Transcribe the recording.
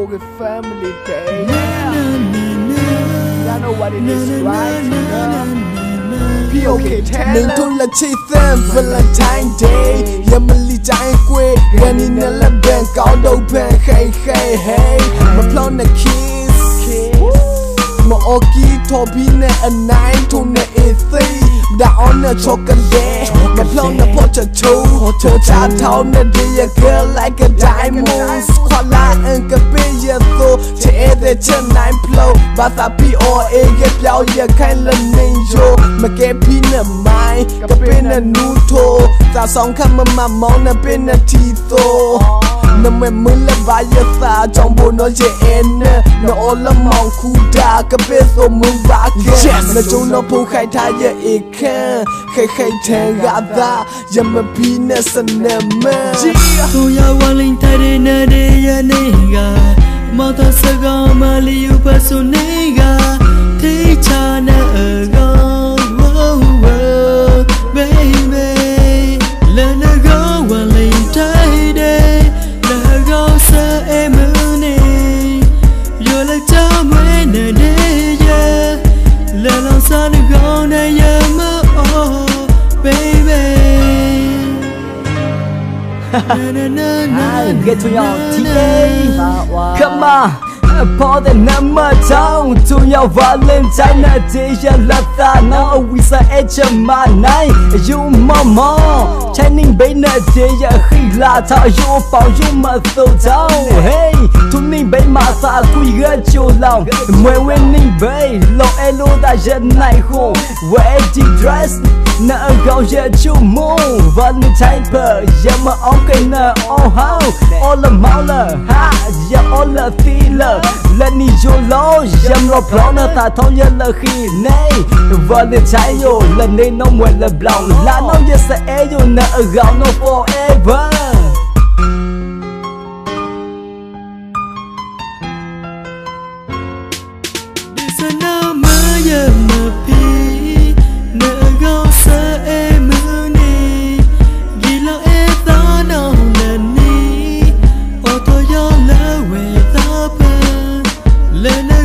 Poke Family Day. Y'all know what it is, right? POK Talent. Mình thôn là chơi them Valentine Day. Yamali trái quê, when in a lap band, cao đầu band, hey hey hey. My plan a kiss. My oki topi ne a nine to ne a three. Đã on a chocolate. My plan a pot a toe. To chat town a day a girl like a diamond. Squala and capilla so. Che the chen nine plow. Bata P.O.A. get plow ya kind of ninja. My get pina mai. Kapina nuto. That song come my mom a pin a tito. No me mulla vaya sa. Jumbo no je en. No all among kuda. Kapeso mubake. No jono po kai taya ikan. Hey hey tengada. Yama pina sa nema. So ya waling tade na de ya nega. Mata saga mali yu paso nega. Te chana ago. Baby. Lana go waling tade. La go sa emune. Yo la chame na de ya. La la sa na go na ya ma oh. Baby. Get to your TA. Come on. Pour the number down to your Valentine Day. Love that now we say it's my night. You mama, Channing Baina Day. Hila ta you found you must so down. Hey, to me bay masa we got you long. When winning bay, low elo that jet night home. Where the dress, na go yet you move. Valentine per, yama okay na oh how. All the mauler, ha, ya all the feeler. Let me your law, yam lo plana ta thong ya la khi nay. Valentine yo, la nay no more la blanc. La no yes a yo na around no forever. This a na ma ya ma pi. Na go sa e mu ni. Gila e ta no la ni. O to ya la we ta pa. Lena